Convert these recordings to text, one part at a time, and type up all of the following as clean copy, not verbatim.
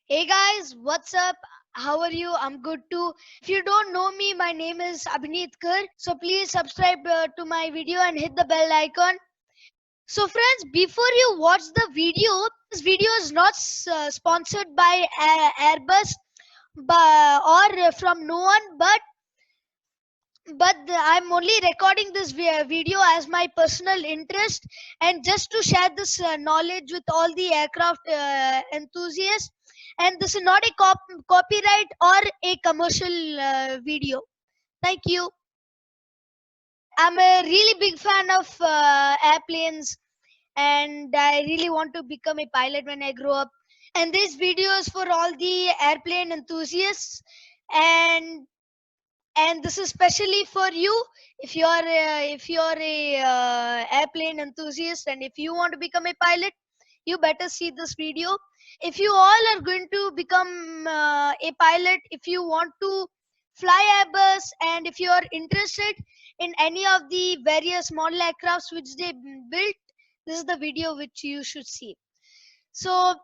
Hey guys, what's up? How are you? I'm good too. If you don't know me, my name is Abhineet. So please subscribe to my video and hit the bell icon. So friends, before you watch the video, this video is not sponsored by Airbus or from no one, but I'm only recording this video as my personal interest and just to share this knowledge with all the aircraft enthusiasts. And this is not a copyright or a commercial video. Thank you. I'm a really big fan of airplanes, and I really want to become a pilot when I grow up. And this video is for all the airplane enthusiasts, and this is especially for you if you're a airplane enthusiast, and if you want to become a pilot, you better see this video. If you all are going to become a pilot, if you want to fly Airbus, and if you are interested in any of the various model aircrafts which they built, this is the video which you should see. So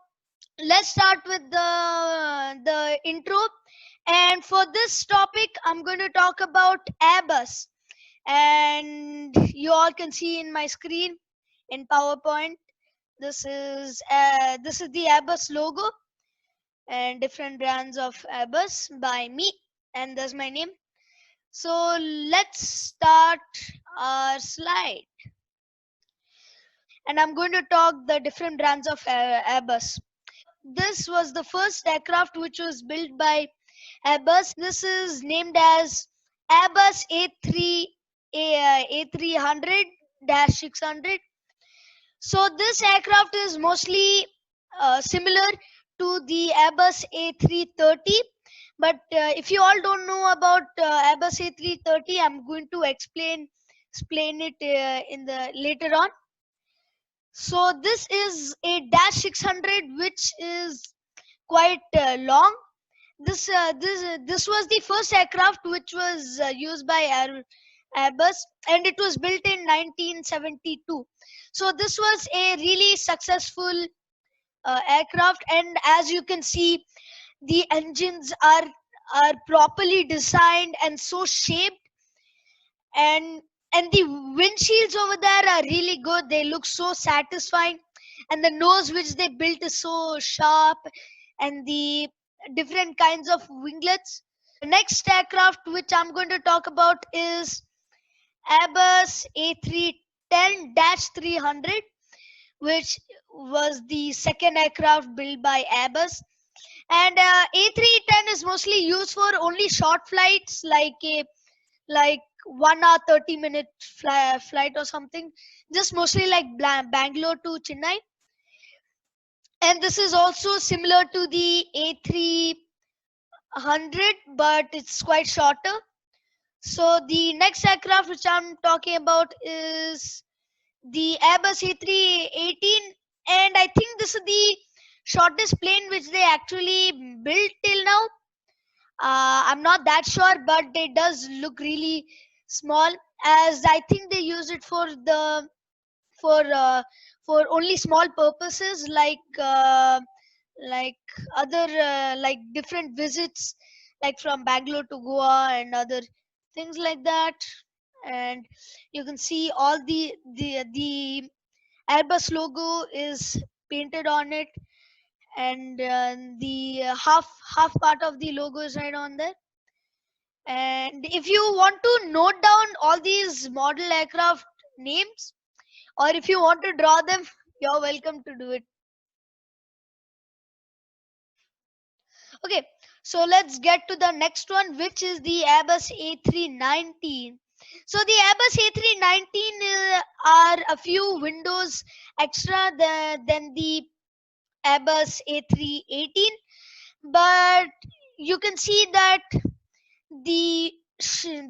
let's start with the intro. And for this topic, I'm going to talk about Airbus. And you all can see in my screen in PowerPoint. This is the Airbus logo and different brands of Airbus by me. And that's my name. So let's start our slide. And I'm going to talk the different brands of Airbus. This was the first aircraft which was built by Airbus. This is named as Airbus A300-600. So this aircraft is mostly similar to the Airbus A330. But if you all don't know about Airbus A330, I'm going to explain it in the later on. So this is a dash 600, which is quite long. This was the first aircraft which was used by Airbus, and it was built in 1972. So this was a really successful aircraft, and as you can see, the engines are properly designed and so shaped, and the windshields over there are really good. They look so satisfying, and the nose which they built is so sharp, and the different kinds of winglets. The next aircraft which I'm going to talk about is Airbus A310-300, which was the second aircraft built by Airbus. And A310 is mostly used for only short flights, like 1 hour 30-minute flight or something, just mostly like Bangalore to Chennai. And this is also similar to the A300, but it's quite shorter. So the next aircraft which I'm talking about is the Airbus A318, and I think this is the shortest plane which they actually built till now. I'm not that sure, but it does look really small, as I think they use it for uh, for only small purposes, like other like different visits, like from Bangalore to Goa and other things like that. And you can see all the Airbus logo is painted on it, and the half part of the logo is right on there. And if you want to note down all these model aircraft names, or if you want to draw them, you're welcome to do it. Okay, so let's get to the next one, which is the Airbus A319. So the Airbus A319 are a few windows extra than the Airbus A318, but you can see that the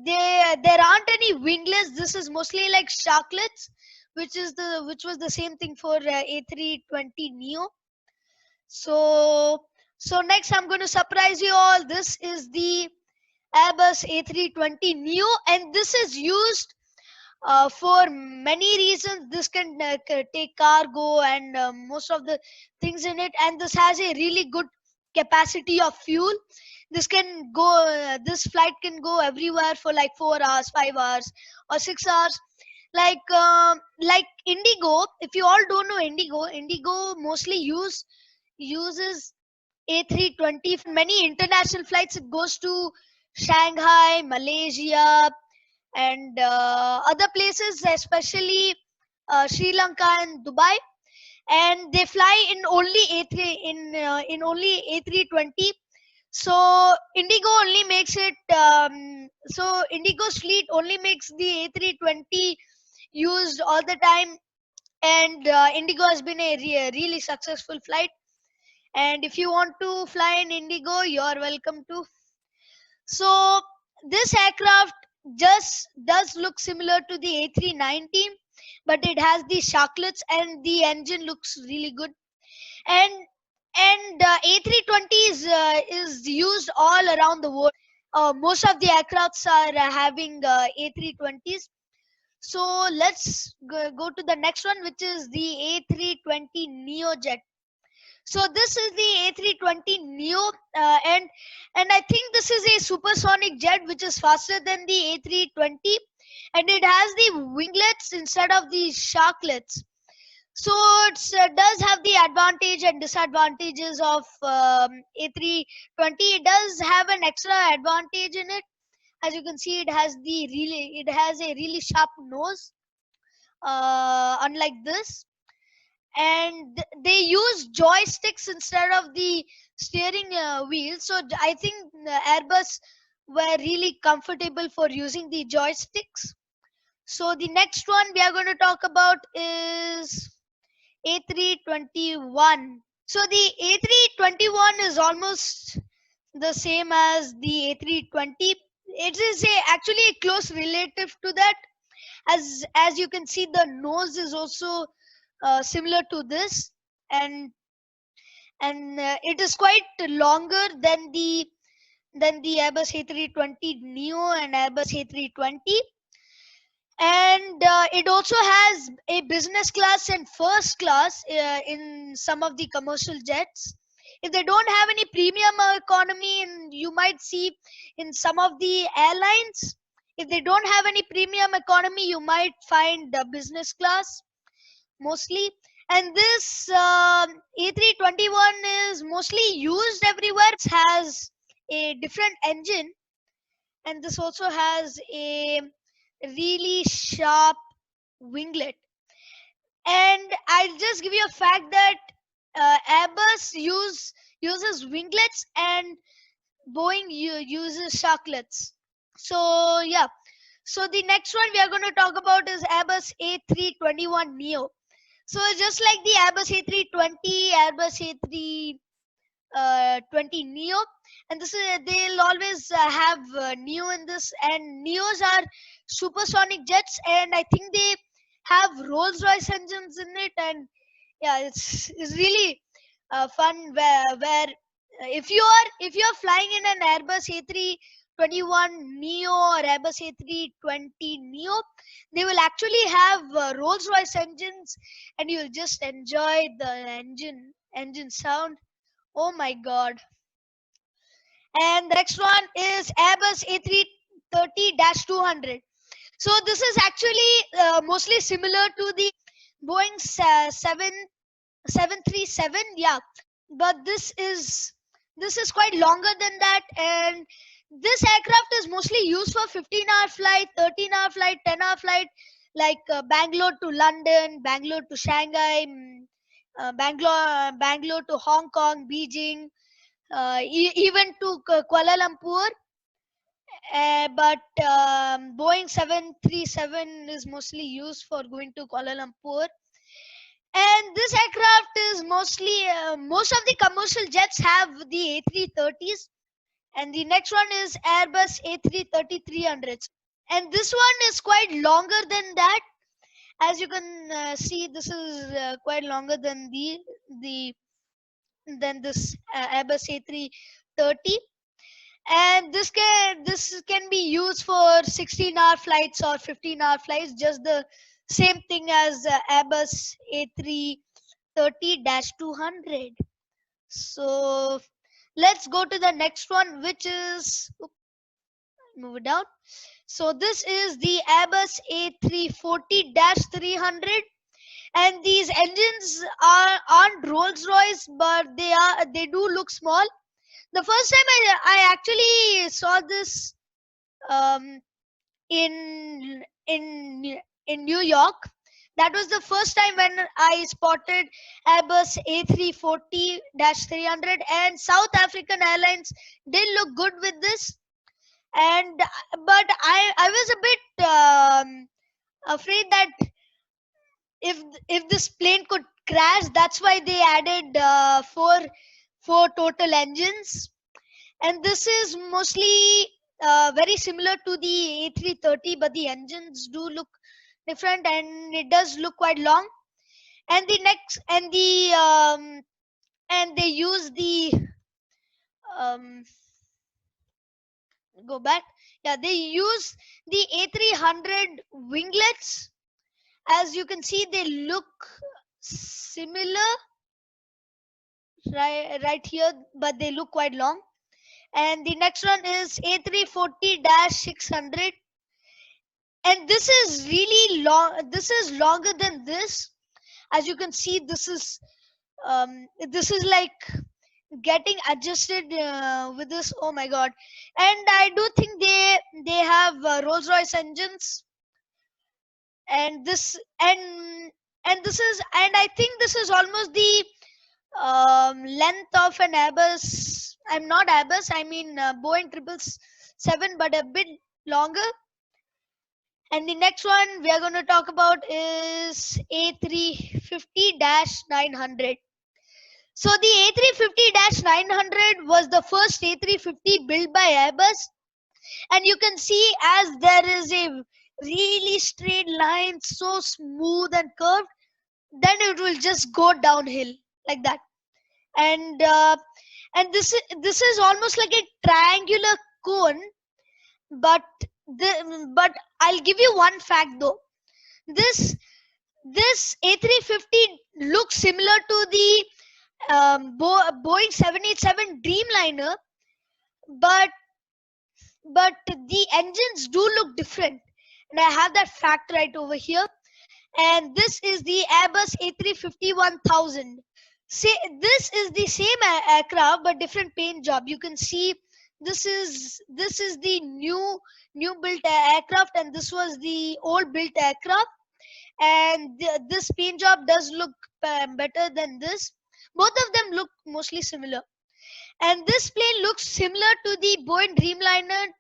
there aren't any winglets. This is mostly like sharklets, which was the same thing for A320 Neo. So next I'm going to surprise you all. This is the Airbus A320 Neo, and this is used for many reasons. This can take cargo and most of the things in it, and this has a really good capacity of fuel. This flight can go everywhere for like 4 hours, 5 hours, or 6 hours. Like Indigo, if you all don't know Indigo mostly uses A320 for many international flights. It goes to Shanghai, Malaysia, and other places, especially Sri Lanka and Dubai. And they fly in only only A320. So Indigo only makes it. So Indigo's fleet only makes the A320 used all the time, and Indigo has been a really successful flight. And if you want to fly in Indigo, you're welcome to. So this aircraft just does look similar to the A319, but it has the sharklets and the engine looks really good. And A320 is used all around the world. Most of the aircrafts are having A320s. So let's go to the next one, which is the A320 Neo jet. So this is the A320 Neo, and I think this is a supersonic jet which is faster than the A320, and it has the winglets instead of the sharklets. So it does have the advantage and disadvantages of A320. It does have an extra advantage in it. As you can see, it has a really sharp nose, unlike this. And they use joysticks instead of the steering wheel. So I think Airbus were really comfortable for using the joysticks. So the next one we are going to talk about is A321. So the A321 is almost the same as the A320. It is actually a close relative to that. As you can see, the nose is also similar to this, and it is quite longer than the Airbus A320 Neo and Airbus A320. And it also has a business class and first class in some of the commercial jets. If they don't have any premium economy, and you might see in some of the airlines, if they don't have any premium economy, you might find the business class mostly. And this A321 is mostly used everywhere. It has a different engine, and this also has a really sharp winglet. And I'll just give you a fact that Airbus uses winglets, and Boeing uses sharklets. So yeah. So the next one we are going to talk about is Airbus A321 Neo. So just like the Airbus A320, Airbus A320 Neo, and this is they'll always have Neo in this. And Neos are supersonic jets, and I think they have Rolls-Royce engines in it. And yeah, it's really fun where if you're flying in an Airbus A321 Neo or Airbus A320 Neo, they will actually have Rolls-Royce engines, and you'll just enjoy the engine sound. Oh my god. And the next one is Airbus A330-200. So this is actually mostly similar to the Boeing 737. Yeah, but this is quite longer than that. And this aircraft is mostly used for 15-hour flight, 13-hour flight, 10-hour flight, like Bangalore to London, Bangalore to Shanghai, Bangalore to Hong Kong, Beijing, even to Kuala Lumpur. But Boeing 737 is mostly used for going to Kuala Lumpur. And this aircraft is mostly most of the commercial jets have the A330s. And the next one is Airbus A330-300s. And this one is quite longer than that. As you can see, this is quite longer than the than this Airbus A330. And this can be used for 16-hour flights or 15-hour flights, just the same thing as Airbus A330-200. So Let's go to the next one, which is, move it down. So this is the Airbus A340-300, and these engines aren't Rolls Royce, but they do look small. The first time I actually saw this um, in New York. That was the first time when I spotted Airbus A340-300, and South African Airlines did look good with this. And but I was a bit afraid that if if this plane could crash, that's why they added four total engines. And this is mostly very similar to the A330, but the engines do look different, and it does look quite long. And the next and they use the um, go back. Yeah, they use the A300 winglets. As you can see, they look similar right here, but they look quite long. And the next one is A340-600, and this is really long. This is longer than this. As you can see, this is like getting adjusted with this. Oh my god. And I do think they have Rolls Royce engines. And I think this is almost the length of an Airbus. I'm not Airbus, I mean Boeing 777, but a bit longer. And the next one we are going to talk about is A350-900. So the A350-900 was the first A350 built by Airbus, and you can see as there is a really straight line, so smooth and curved, then it will just go downhill like that. And this is almost like a triangular cone, but but I'll give you one fact though. This this A350 looks similar to the Boeing 787 Dreamliner, but the engines do look different, and I have that fact right over here. And this is the Airbus A350-1000. Say this is the same aircraft but different paint job. You can see this is the new built aircraft, and this was the old built aircraft. And this paint job does look better than this. Both of them look mostly similar, and this plane looks similar to the Boeing Dreamliner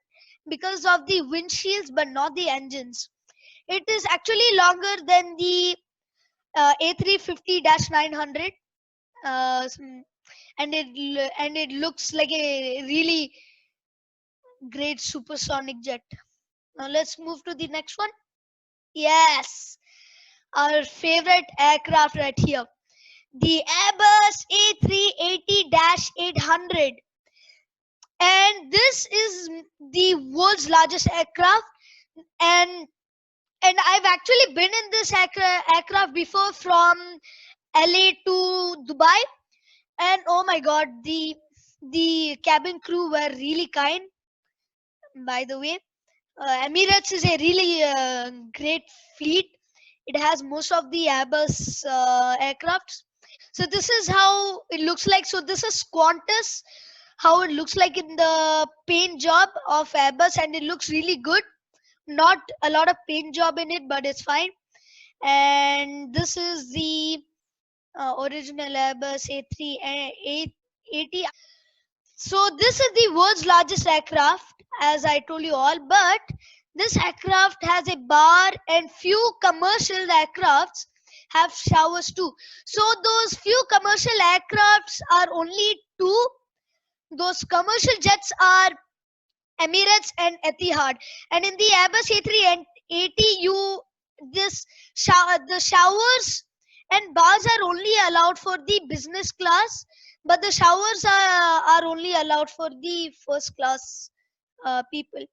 because of the windshields, but not the engines. It is actually longer than the A350-900, and it looks like a really great supersonic jet. Now let's move to the next one. Yes, our favorite aircraft right here, the Airbus A380-800. And this is the world's largest aircraft, and I've actually been in this aircraft before from LA to Dubai. And oh my god, the cabin crew were really kind. By the way, Emirates is a really great fleet. It has most of the Airbus aircrafts. So this is how it looks like. So this is Qantas, how it looks like in the paint job of Airbus, and it looks really good. Not a lot of paint job in it, but it's fine. And this is the original Airbus A380. So this is the world's largest aircraft, as I told you all. But this aircraft has a bar, and few commercial aircrafts have showers too. So those few commercial aircrafts are only two. Those commercial jets are Emirates and Etihad. And in the Airbus A380, the showers and bars are only allowed for the business class, but the showers are only allowed for the first class people.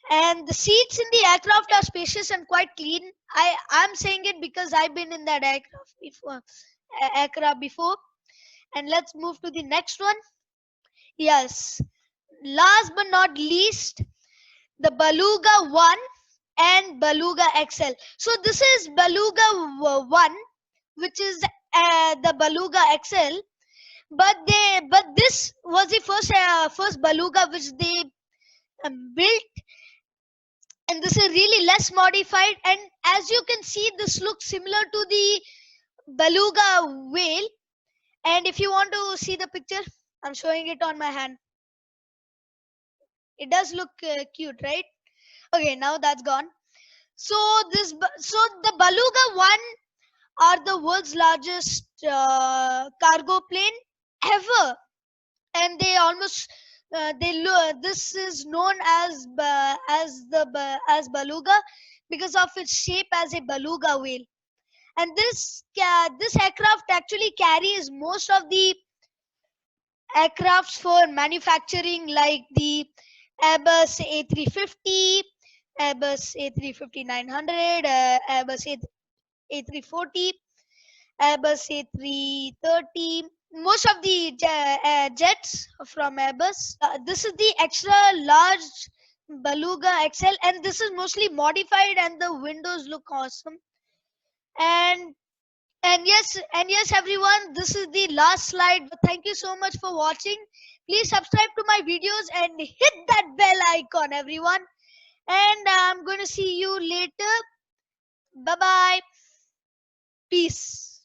And the seats in the aircraft are spacious and quite clean. I'm saying it because I've been in that aircraft before. And let's move to the next one. Yes. Last but not least, the Beluga 1 and Beluga XL. So this is Beluga 1, which is the Beluga XL. But this was the first Beluga which they built, and this is really less modified. And as you can see, this looks similar to the Beluga whale. And if you want to see the picture, I'm showing it on my hand. It does look cute, right? Okay, now that's gone. So so the Beluga 1 are the world's largest cargo plane ever, and they almost this is known as Beluga because of its shape as a beluga whale. And this aircraft actually carries most of the aircrafts for manufacturing, like the Airbus A350, Airbus A350-900, Airbus A340, Airbus A330. Most of the jets from Airbus. This is the extra large Beluga XL, and this is mostly modified, and the windows look awesome. And and yes, everyone, this is the last slide. But thank you so much for watching. Please subscribe to my videos and hit that bell icon, everyone. And I'm going to see you later. Bye bye. Peace.